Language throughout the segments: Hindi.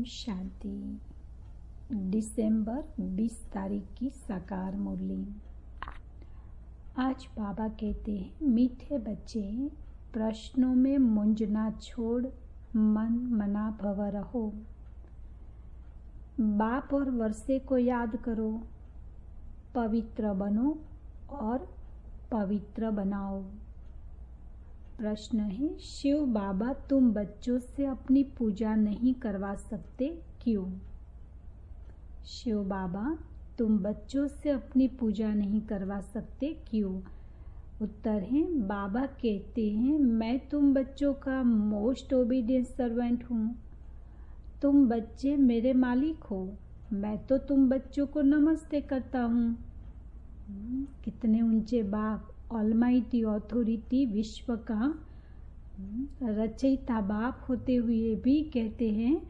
शांति। दिसंबर 20 तारीख की साकार मुरली। आज बाबा कहते हैं, मीठे बच्चे, प्रश्नों में मुंज ना छोड़ मन मना भव रहो। बाप और वर्षे को याद करो, पवित्र बनो और पवित्र बनाओ। प्रश्न है, शिव बाबा तुम बच्चों से अपनी पूजा नहीं करवा सकते क्यों? शिव बाबा तुम बच्चों से अपनी पूजा नहीं करवा सकते क्यों? उत्तर है, बाबा कहते हैं, मैं तुम बच्चों का मोस्ट ओबीडियंट सर्वेंट हूँ। तुम बच्चे मेरे मालिक हो, मैं तो तुम बच्चों को नमस्ते करता हूँ। कितने ऊंचे बाप, ऑलमाइटी ऑथोरिटी, विश्व का रचयिता बाप होते हुए भी कहते हैं,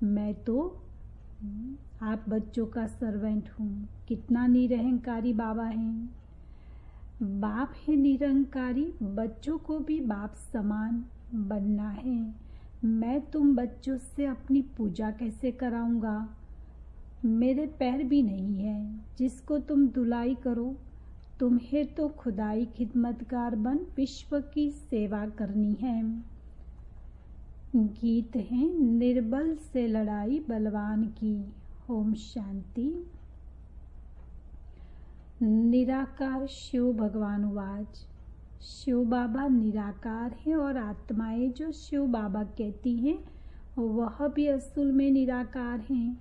मैं तो आप बच्चों का सर्वेंट हूँ। कितना निरहंकारी बाबा हैं। बाप है निरहंकारी, बच्चों को भी बाप समान बनना है। मैं तुम बच्चों से अपनी पूजा कैसे कराऊंगा? मेरे पैर भी नहीं है जिसको तुम धुलाई करो। तुम्हें तो खुदाई खिदमतगार बन विश्व की सेवा करनी है। गीत है, निर्बल से लड़ाई बलवान की। ओम शांति। निराकार शिव भगवान उवाच। शिव बाबा निराकार है और आत्माएं जो शिव बाबा कहती हैं वह भी असल में निराकार हैं।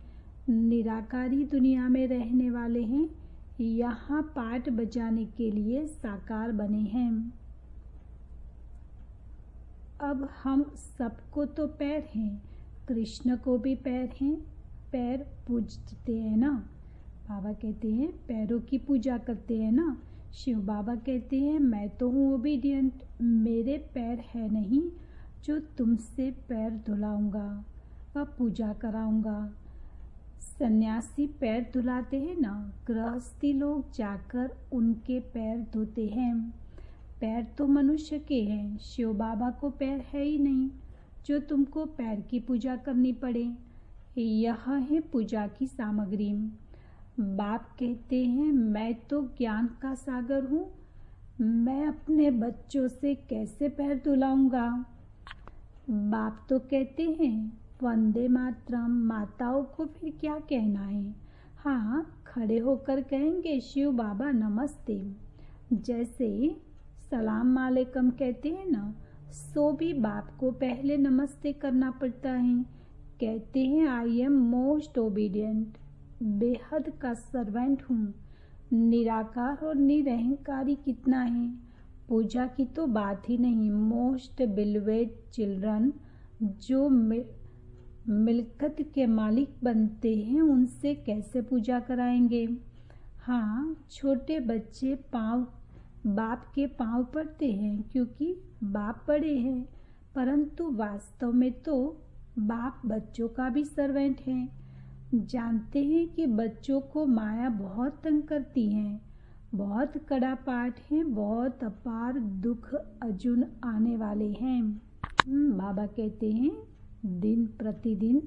निराकारी दुनिया में रहने वाले हैं, यहाँ पाठ बजाने के लिए साकार बने हैं। अब हम सबको तो पैर हैं, कृष्ण को भी पैर हैं। पैर पूजते हैं ना, बाबा कहते हैं पैरों की पूजा करते हैं ना। शिव बाबा कहते हैं, मैं तो हूँ ओबीडियंट, मेरे पैर है नहीं जो तुमसे पैर धुलाऊंगा व पूजा कराऊंगा। सन्यासी पैर धुलाते हैं ना, गृहस्थी लोग जाकर उनके पैर धोते हैं। पैर तो मनुष्य के हैं, शिव बाबा को पैर है ही नहीं जो तुमको पैर की पूजा करनी पड़े। यह है पूजा की सामग्री। बाप कहते हैं, मैं तो ज्ञान का सागर हूँ, मैं अपने बच्चों से कैसे पैर धुलाऊंगा? बाप तो कहते हैं, वंदे मातरम, माताओं को फिर क्या कहना है? हाँ, खड़े होकर कहेंगे शिव बाबा नमस्ते। जैसे सलाम वालेकुम कहते हैं ना, सो भी बाप को पहले नमस्ते करना पड़ता है। कहते हैं, आई एम मोस्ट ओबीडियंट, बेहद का सर्वेंट हूँ। निराकार और निरहंकारी कितना है, पूजा की तो बात ही नहीं। मोस्ट बिलवेड चिल्ड्रन, जो मिल्कत के मालिक बनते हैं, उनसे कैसे पूजा कराएंगे? हाँ, छोटे बच्चे बाप के पांव पड़ते हैं क्योंकि बाप बड़े हैं, परंतु वास्तव में तो बाप बच्चों का भी सर्वेंट है। जानते हैं कि बच्चों को माया बहुत तंग करती है, बहुत कड़ा पाठ है, बहुत अपार दुख अजुन आने वाले हैं। बाबा कहते हैं, दिन प्रतिदिन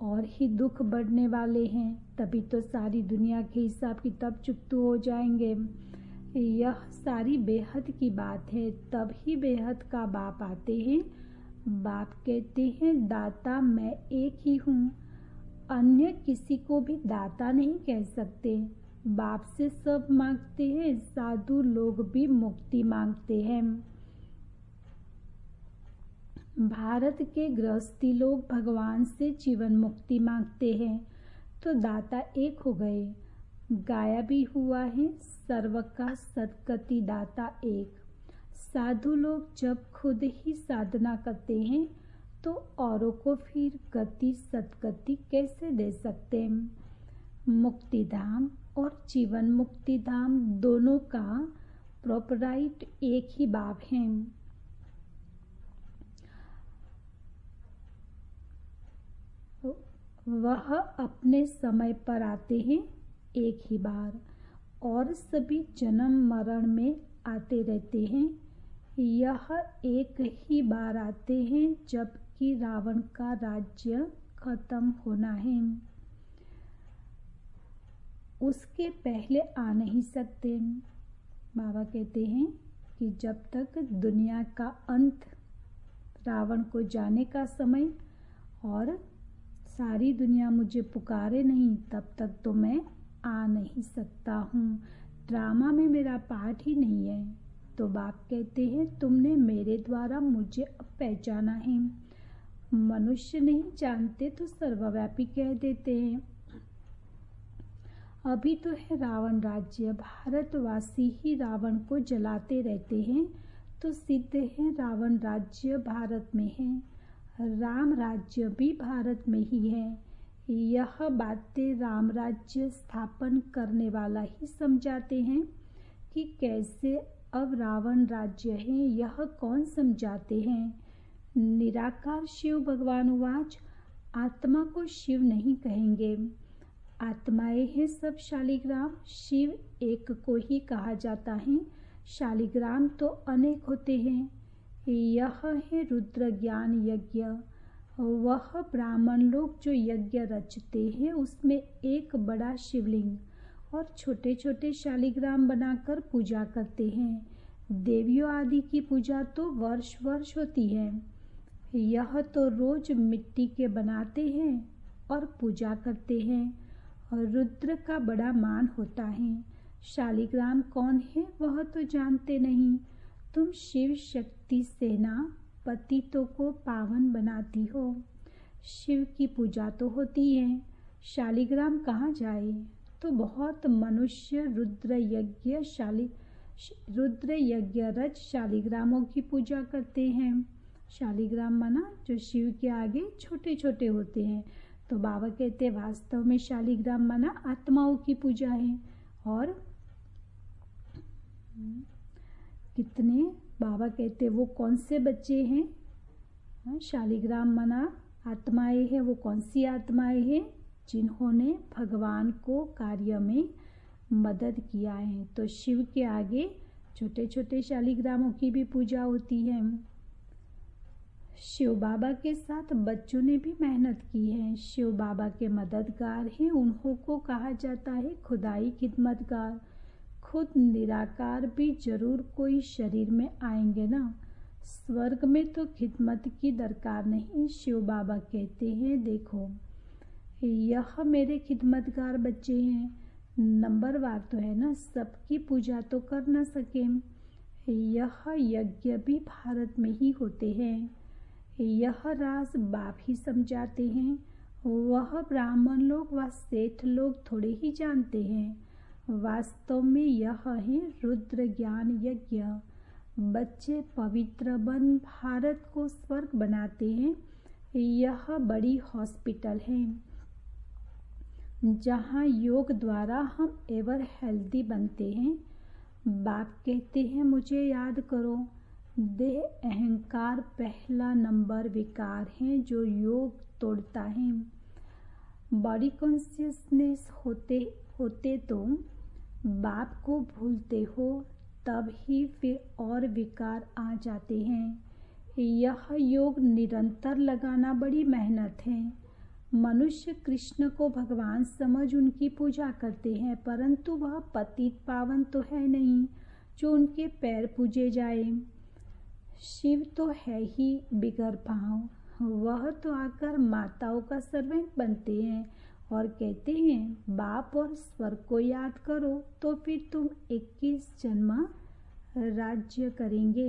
और ही दुख बढ़ने वाले हैं, तभी तो सारी दुनिया के हिसाब किताब चुकतू हो जाएंगे। यह सारी बेहद की बात है, तब ही बेहद का बाप आते हैं। बाप कहते हैं, दाता मैं एक ही हूँ, अन्य किसी को भी दाता नहीं कह सकते। बाप से सब मांगते हैं, साधु लोग भी मुक्ति मांगते हैं। भारत के गृहस्थी लोग भगवान से जीवन मुक्ति मांगते हैं, तो दाता एक हो गए। गाया भी हुआ है, सर्व का सद्गति दाता एक। साधु लोग जब खुद ही साधना करते हैं तो औरों को फिर गति सद्गति कैसे दे सकते हैं? मुक्ति धाम और जीवन मुक्ति धाम दोनों का प्रोपराइट एक ही बाप है। वह अपने समय पर आते हैं एक ही बार, और सभी जन्म मरण में आते रहते हैं। यह एक ही बार आते हैं जबकि रावण का राज्य खत्म होना है, उसके पहले आ नहीं सकते। बाबा कहते हैं कि जब तक दुनिया का अंत, रावण को जाने का समय और सारी दुनिया मुझे पुकारे नहीं, तब तक तो मैं आ नहीं सकता हूँ। ड्रामा में मेरा पार्ट ही नहीं है। तो बाप कहते हैं तुमने मेरे द्वारा मुझे अब पहचाना है। मनुष्य नहीं जानते तो सर्वव्यापी कह देते हैं। अभी तो है रावण राज्य, भारतवासी ही रावण को जलाते रहते हैं, तो सिद्ध है रावण राज्य भारत में है, राम राज्य भी भारत में ही है। यह बातें राम राज्य स्थापन करने वाला ही समझाते हैं कि कैसे अब रावण राज्य है, यह कौन समझाते हैं। निराकार शिव भगवान उवाच, आत्मा को शिव नहीं कहेंगे, आत्माएं हैं सब शालिग्राम, शिव एक को ही कहा जाता है, शालिग्राम तो अनेक होते हैं। यह है रुद्र ज्ञान यज्ञ, वह ब्राह्मण लोग जो यज्ञ रचते हैं उसमें एक बड़ा शिवलिंग और छोटे छोटे शालिग्राम बनाकर पूजा करते हैं। देवियों आदि की पूजा तो वर्ष वर्ष होती है, यह तो रोज मिट्टी के बनाते हैं और पूजा करते हैं। रुद्र का बड़ा मान होता है। शालिग्राम कौन है वह तो जानते नहीं। तुम शिव शक्ति सेना पतितों को पावन बनाती हो, शिव की पूजा तो होती है, शालिग्राम कहाँ जाए। तो बहुत मनुष्य रुद्र यज्ञ रच शालिग्रामों की पूजा करते हैं। शालिग्राम माना जो शिव के आगे छोटे छोटे होते हैं। तो बाबा कहते हैं वास्तव में शालिग्राम माना आत्माओं की पूजा है। और कितने बाबा कहते हैं वो कौन से बच्चे हैं, शालिग्राम माना आत्माएं हैं, वो कौन सी आत्माएं हैं, जिन्होंने भगवान को कार्य में मदद किया है। तो शिव के आगे छोटे छोटे शालिग्रामों की भी पूजा होती है। शिव बाबा के साथ बच्चों ने भी मेहनत की है, शिव बाबा के मददगार हैं, उन्हों को कहा जाता है खुदाई खिदमतगार। खुद निराकार भी जरूर कोई शरीर में आएंगे ना, स्वर्ग में तो खिदमत की दरकार नहीं। शिव बाबा कहते हैं देखो यह मेरे खिदमतगार बच्चे हैं, नंबरवार तो है ना, सबकी पूजा तो कर न सके। यह यज्ञ भी भारत में ही होते हैं, यह राज बाप ही समझाते हैं, वह ब्राह्मण लोग व सेठ लोग थोड़े ही जानते हैं। वास्तव में यह है रुद्र ज्ञान यज्ञ। बच्चे पवित्र बन भारत को स्वर्ग बनाते हैं। यह बड़ी हॉस्पिटल है जहाँ योग द्वारा हम एवर हेल्दी बनते हैं। बाप कहते हैं मुझे याद करो, देह अहंकार पहला नंबर विकार है जो योग तोड़ता है। बॉडी कॉन्शियसनेस होते होते तो बाप को भूलते हो, तब ही फिर और विकार आ जाते हैं। यह योग निरंतर लगाना बड़ी मेहनत है। मनुष्य कृष्ण को भगवान समझ उनकी पूजा करते हैं, परंतु वह पतित पावन तो है नहीं जो उनके पैर पूजे जाए। शिव तो है ही बिगर भाव, वह तो आकर माताओं का सर्वेंट बनते हैं और कहते हैं बाप और स्वर्ग को याद करो तो फिर तुम 21 जन्म राज्य करेंगे।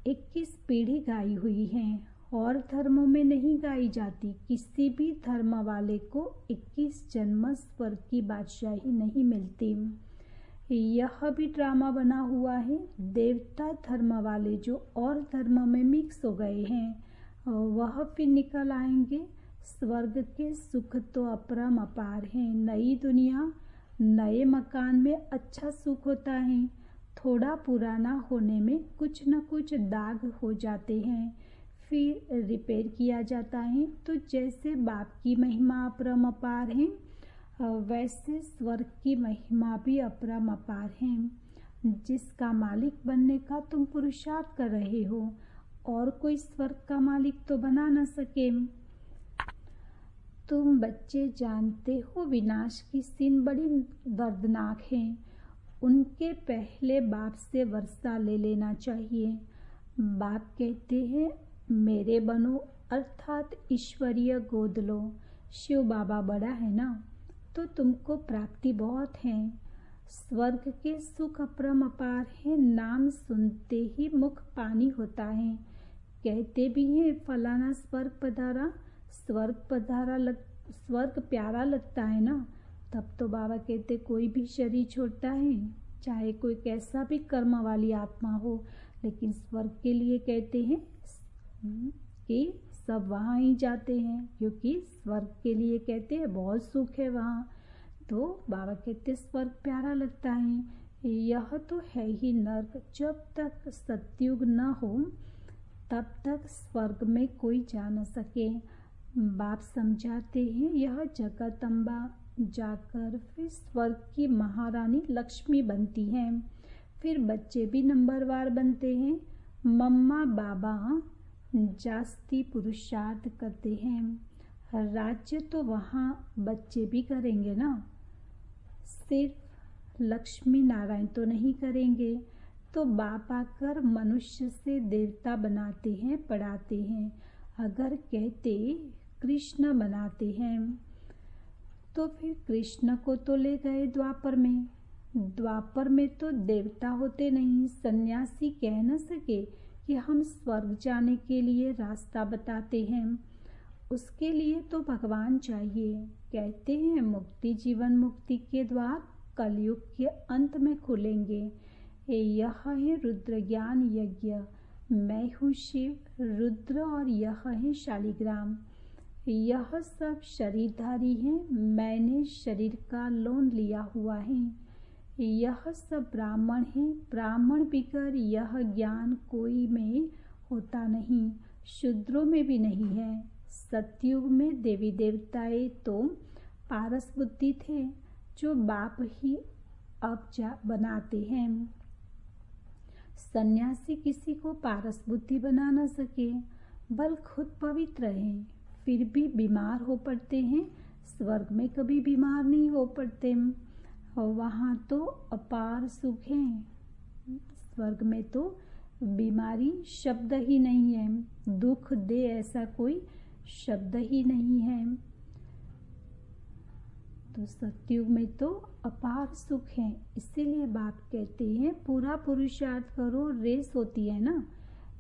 21 पीढ़ी गाई हुई हैं और धर्मों में नहीं गाई जाती। किसी भी धर्म वाले को 21 जन्म स्वर्ग की बादशाही नहीं मिलती। यह भी ड्रामा बना हुआ है। देवता धर्म वाले जो और धर्म में मिक्स हो गए हैं वह फिर निकल आएंगे। स्वर्ग के सुख तो अपरम अपार हैं। नई दुनिया नए मकान में अच्छा सुख होता है, थोड़ा पुराना होने में कुछ न कुछ दाग हो जाते हैं, फिर रिपेयर किया जाता है। तो जैसे बाप की महिमा अपरम अपार है, वैसे स्वर्ग की महिमा भी अपरम अपार है। जिसका मालिक बनने का तुम पुरुषार्थ कर रहे हो और कोई स्वर्ग का मालिक तो बना न सके। तुम बच्चे जानते हो विनाश की सीन बड़ी दर्दनाक है। उनके पहले बाप से वर्षा ले लेना चाहिए। बाप कहते हैं मेरे बनो, अर्थात ईश्वरीय गोद लो। शिव बाबा बड़ा है ना, तो तुमको प्राप्ति बहुत है। स्वर्ग के सुख अपरंपार है, नाम सुनते ही मुख पानी होता है। कहते भी हैं फलाना स्वर्ग पधारा, स्वर्ग प्यारा लगता है ना। तब तो बाबा कहते कोई भी शरीर छोड़ता है, चाहे कोई कैसा भी कर्म वाली आत्मा हो, लेकिन स्वर्ग के लिए कहते हैं कि सब वहाँ ही जाते हैं, क्योंकि स्वर्ग के लिए कहते हैं बहुत सुख है वहाँ। तो बाबा कहते स्वर्ग प्यारा लगता है। यह तो है ही नर्क। जब तक सतयुग न हो तब तक स्वर्ग में कोई जा न सके। बाप समझाते हैं यह जगदम्बा जाकर फिर स्वर्ग की महारानी लक्ष्मी बनती हैं। फिर बच्चे भी नंबरवार बनते हैं। मम्मा बाबा जास्ती पुरुषार्थ करते हैं। राज्य तो वहाँ बच्चे भी करेंगे ना, सिर्फ लक्ष्मी नारायण तो नहीं करेंगे। तो बाप आकर मनुष्य से देवता बनाते हैं, पढ़ाते हैं। अगर कहते कृष्ण बनाते हैं तो फिर कृष्ण को तो ले गए द्वापर में। द्वापर में तो देवता होते नहीं। सन्यासी कह न सके कि हम स्वर्ग जाने के लिए रास्ता बताते हैं। उसके लिए तो भगवान चाहिए। कहते हैं मुक्ति जीवन मुक्ति के द्वार कलयुग के अंत में खुलेंगे। यह है रुद्र ज्ञान यज्ञ। मैं हूँ शिव, रुद्र और यह है शालिग्राम। यह सब शरीरधारी हैं। मैंने शरीर का लोन लिया हुआ है। यह सब ब्राह्मण हैं। ब्राह्मण बिगर यह ज्ञान कोई में होता नहीं, शूद्रों में भी नहीं है। सतयुग में देवी देवताएं तो पारस बुद्धि थे, जो बाप ही अब बनाते हैं। सन्यासी किसी को पारस बुद्धि बना न सके, बल खुद पवित्र हैं, फिर भी बीमार हो पड़ते हैं। स्वर्ग में कभी बीमार नहीं हो पड़ते। वहाँ तो अपार सुख है। स्वर्ग में तो बीमारी शब्द ही नहीं है, दुख दे ऐसा कोई शब्द ही नहीं है। तो सतयुग में तो अपार सुख है। इसीलिए बाप कहते हैं पूरा पुरुषार्थ करो, रेस होती है ना।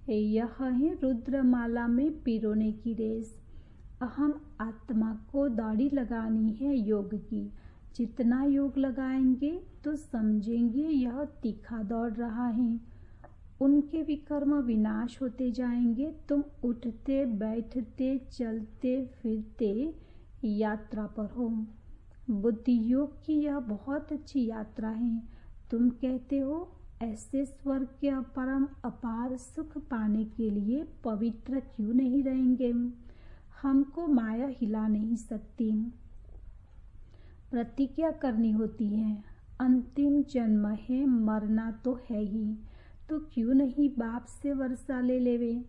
यह है रुद्रमाला में पिरोने की रेस। अहम आत्मा को दाढ़ी लगानी है योग की। जितना योग लगाएंगे तो समझेंगे यह तीखा दौड़ रहा है। उनके विकर्म विनाश होते जाएंगे। तुम उठते बैठते चलते फिरते यात्रा पर हो। बुद्धि योग की यह बहुत अच्छी यात्रा है। तुम कहते हो ऐसे स्वर्ग के परम अपार सुख पाने के लिए पवित्र क्यों नहीं रहेंगे। हमको माया हिला नहीं सकती। प्रतिज्ञा करनी होती है। अंतिम जन्म है, मरना तो है ही, तो क्यों नहीं बाप से वर्षा ले लेवे।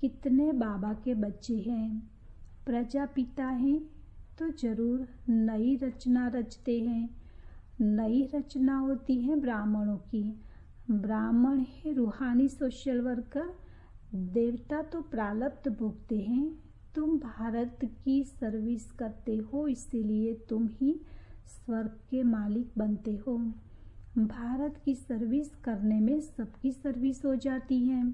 कितने बाबा के बच्चे हैं, प्रजापिता हैं, तो जरूर नई रचना रचते हैं। नई रचना होती है ब्राह्मणों की। ब्राह्मण है रूहानी सोशल वर्कर। देवता तो प्रारब्ध भोगते हैं। तुम भारत की सर्विस करते हो, इसीलिए तुम ही स्वर्ग के मालिक बनते हो। भारत की सर्विस करने में सबकी सर्विस हो जाती है।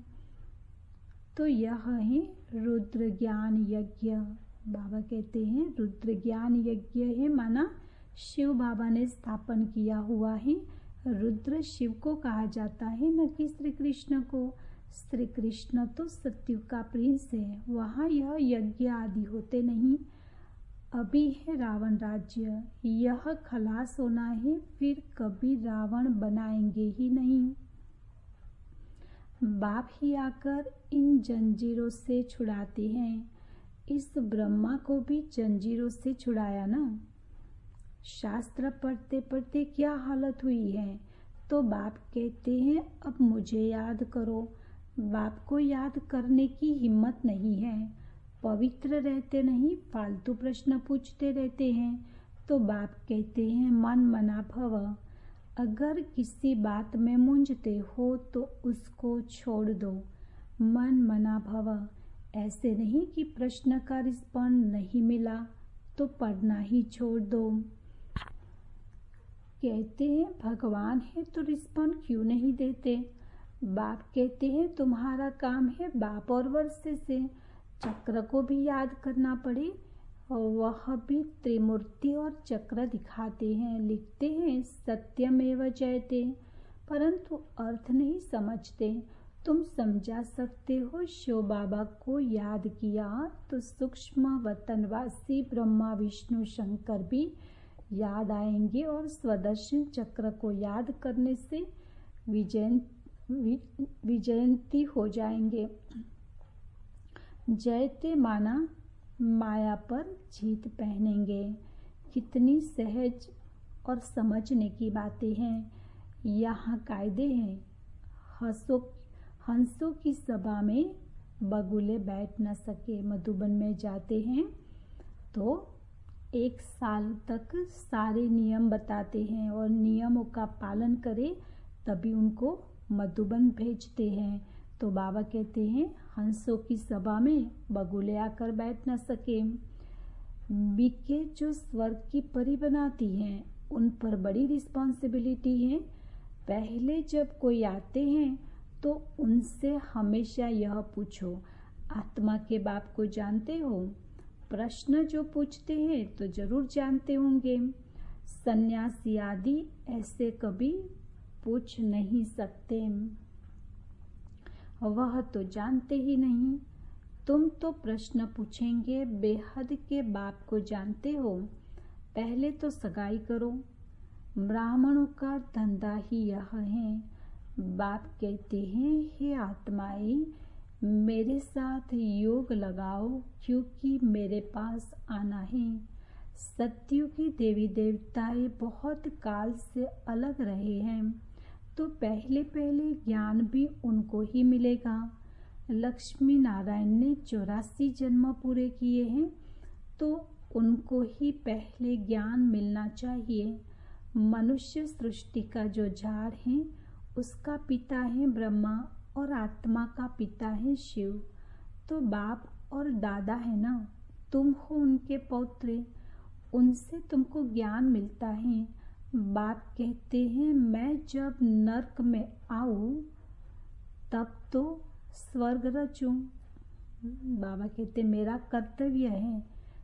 तो यह है रुद्र ज्ञान यज्ञ। बाबा कहते हैं रुद्र ज्ञान यज्ञ है, माना शिव बाबा ने स्थापन किया हुआ है। रुद्र शिव को कहा जाता है, न कि श्री कृष्ण को। श्री कृष्ण तो सतयुग का प्रिंस है, वहाँ यह यज्ञ आदि होते नहीं। अभी है रावण राज्य, यह खलास होना है, फिर कभी रावण बनाएंगे ही नहीं। बाप ही आकर इन जंजीरों से छुड़ाते हैं। इस ब्रह्मा को भी जंजीरों से छुड़ाया ना। शास्त्र पढ़ते पढ़ते क्या हालत हुई है, तो बाप कहते हैं अब मुझे याद करो। बाप को याद करने की हिम्मत नहीं है। पवित्र रहते नहीं, फालतू प्रश्न पूछते रहते हैं। तो बाप कहते हैं मन मना भव। अगर किसी बात में मूंझते हो तो उसको छोड़ दो, मन मना भव। ऐसे नहीं कि प्रश्न का रिस्पॉन्ड नहीं मिला तो पढ़ना ही छोड़ दो। कहते हैं भगवान है तो रिस्पॉन्ड क्यों नहीं देते। बाप कहते हैं तुम्हारा काम है बाप और वर्षे से चक्र को भी याद करना पड़े, और वह भी त्रिमूर्ति और चक्र दिखाते हैं। लिखते हैं सत्यमेव जयते, परंतु अर्थ नहीं समझते। तुम समझा सकते हो। शिव बाबा को याद किया तो सूक्ष्म वतनवासी ब्रह्मा विष्णु शंकर भी याद आएंगे, और स्वदर्शन चक्र को याद करने से विजयंती हो जाएंगे। जयते माना माया पर जीत पहनेंगे। कितनी सहज और समझने की बातें हैं। यहाँ कायदे हैं। हंसों की सभा में बगुले बैठ न सके। मधुबन में जाते हैं तो 1 साल तक सारे नियम बताते हैं, और नियमों का पालन करे तभी उनको मधुबन भेजते हैं। तो बाबा कहते हैं हंसों की सभा में बगुले आकर बैठ न सके। बीके जो स्वर्ग की परी बनाती हैं, उन पर बड़ी रिस्पॉन्सिबिलिटी है। पहले जब कोई आते हैं तो उनसे हमेशा यह पूछो, आत्मा के बाप को जानते हो। प्रश्न जो पूछते हैं तो जरूर जानते होंगे। सन्यासी आदि ऐसे कभी पूछ नहीं सकते, वह तो जानते ही नहीं। तुम तो प्रश्न पूछेंगे बेहद के बाप को जानते हो। पहले तो सगाई करो। ब्राह्मणों का धंधा ही यह है। बाप कहते हैं हे आत्माएं, मेरे साथ योग लगाओ, क्योंकि मेरे पास आना है। सत्युगी देवी देवताएं बहुत काल से अलग रहे हैं, तो पहले पहले ज्ञान भी उनको ही मिलेगा। लक्ष्मी नारायण ने 84 जन्म पूरे किए हैं, तो उनको ही पहले ज्ञान मिलना चाहिए। मनुष्य सृष्टि का जो झाड़ है उसका पिता है ब्रह्मा, और आत्मा का पिता है शिव। तो बाप और दादा है ना, तुम हो उनके पौत्र, उनसे तुमको ज्ञान मिलता है। बाप कहते हैं मैं जब नर्क में आऊं तब तो स्वर्ग रचूं। बाबा कहते मेरा कर्तव्य है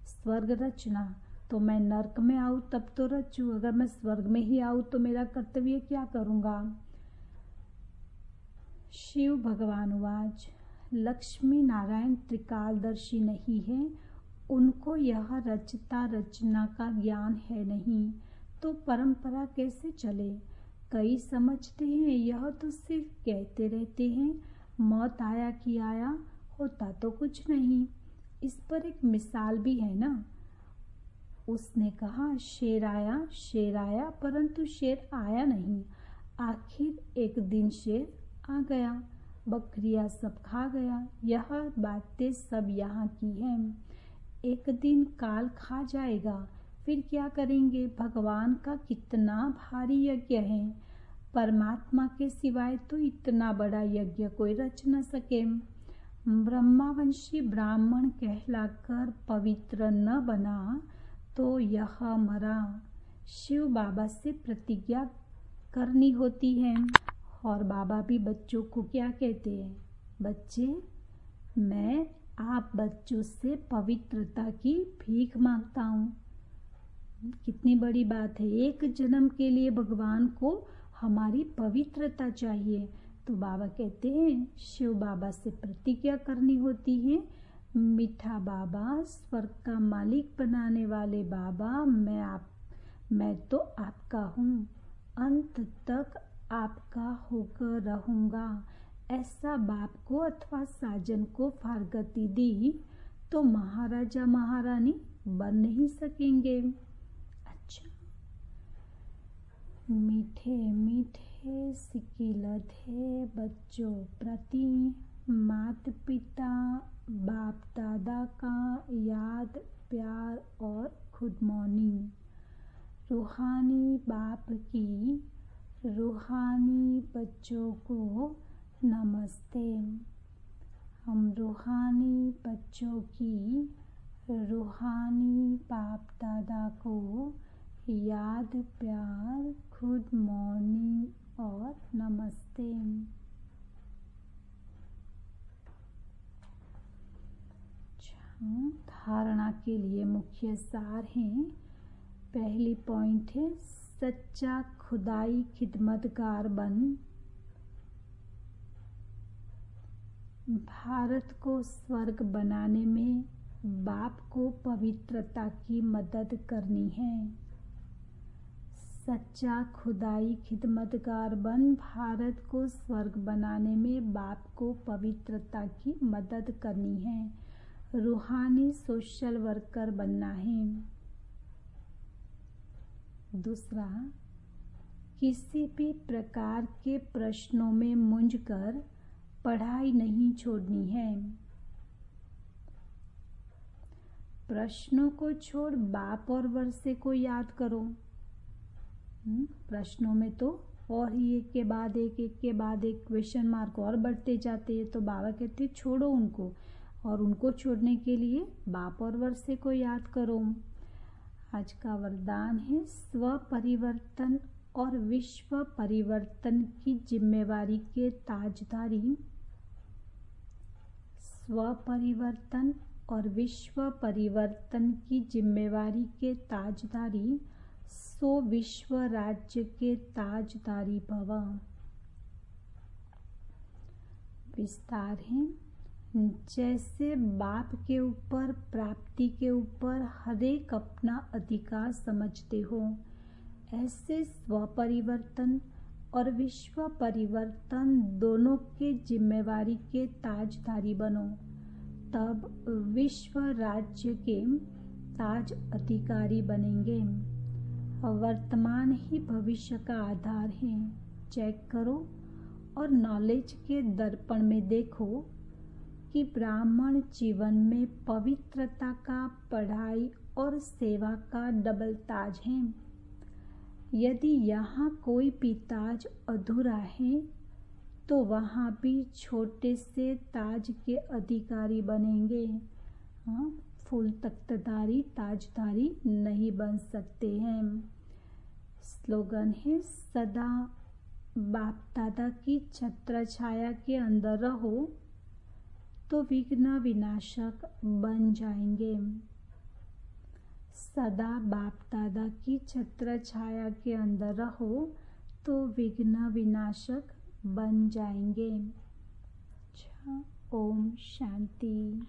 स्वर्ग रचना, तो मैं नर्क में आऊं तब तो रचूं। अगर मैं स्वर्ग में ही आऊं तो मेरा कर्तव्य क्या करूंगा। शिव भगवान उवाच, लक्ष्मी नारायण त्रिकालदर्शी नहीं है, उनको यह रचता रचना का ज्ञान है नहीं, तो परंपरा कैसे चले। कई समझते हैं यह तो सिर्फ कहते रहते हैं, मौत आया कि आया, होता तो कुछ नहीं। इस पर एक मिसाल भी है ना। उसने कहा शेर आया, परंतु शेर आया नहीं। आखिर एक दिन शेर आ गया, बकरियां सब खा गया। यह बातें सब यहाँ की हैं। एक दिन काल खा जाएगा, फिर क्या करेंगे। भगवान का कितना भारी यज्ञ है, परमात्मा के सिवाय तो इतना बड़ा यज्ञ कोई रच न सके। ब्रह्मावंशी ब्राह्मण कहलाकर पवित्र न बना तो यह मरा। शिव बाबा से प्रतिज्ञा करनी होती है, और बाबा भी बच्चों को क्या कहते हैं, बच्चे मैं आप बच्चों से पवित्रता की भीख मांगता हूँ। कितनी बड़ी बात है। एक जन्म के लिए भगवान को हमारी पवित्रता चाहिए। तो बाबा कहते हैं शिव बाबा से प्रतिज्ञा करनी होती है। मीठा बाबा, स्वर्ग का मालिक बनाने वाले बाबा, मैं तो आपका हूँ, अंत तक आपका होकर रहूंगा। ऐसा बाप को अथवा साजन को फारगती दी तो महाराजा महारानी बन नहीं सकेंगे। अच्छा, मीठे मीठे सिकिलत है बच्चों प्रति, माता पिता बाप दादा का याद प्यार और गुड मॉर्निंग। रूहानी बाप की रूहानी बच्चों को नमस्ते। हम रूहानी बच्चों की रूहानी बाप दादा को याद प्यार गुड मॉर्निंग और नमस्ते। धारणा के लिए मुख्य सार हैं। पहली पॉइंट है सच्चा खुदाई खिदमतगार बन। भारत को स्वर्ग बनाने में बाप को पवित्रता की मदद करनी है। सच्चा खुदाई खिदमतगार बन। भारत को स्वर्ग बनाने में बाप को पवित्रता की मदद करनी है। रूहानी सोशल वर्कर बनना है। दूसरा, किसी भी प्रकार के प्रश्नों में मूंझकर पढ़ाई नहीं छोड़नी है। प्रश्नों को छोड़ बाप और वर्षे को याद करो। प्रश्नों में तो और ही एक के बाद एक क्वेश्चन मार्क और बढ़ते जाते हैं, तो बाबा कहते छोड़ो उनको, और उनको छोड़ने के लिए बाप और वर्षे को याद करो। आज का वरदान है स्व परिवर्तन और विश्व परिवर्तन की जिम्मेवारी के ताजदारी। स्व परिवर्तन और विश्व परिवर्तन की जिम्मेवारी के ताजदारी, सो विश्व राज्य के ताजदारी भव। विस्तार है। जैसे बाप के ऊपर प्राप्ति के ऊपर हरेक अपना अधिकार समझते हो, ऐसे स्व परिवर्तन और विश्व परिवर्तन दोनों के जिम्मेवारी के ताजदारी बनो, तब विश्व राज्य के ताज अधिकारी बनेंगे। वर्तमान ही भविष्य का आधार है। चेक करो और नॉलेज के दर्पण में देखो कि ब्राह्मण जीवन में पवित्रता का, पढ़ाई और सेवा का डबल ताज है। यदि यहाँ कोई भी ताज अधूरा है तो वहाँ भी छोटे से ताज के अधिकारी बनेंगे। फुल तख्तधारी ताजधारी नहीं बन सकते हैं। स्लोगन है सदा बाप दादा की छत्र छाया के अंदर रहो तो विघ्न विनाशक बन जाएंगे। सदा बाप दादा की छत्र छाया के अंदर रहो तो विघ्न विनाशक बन जाएंगे। ओम शांति।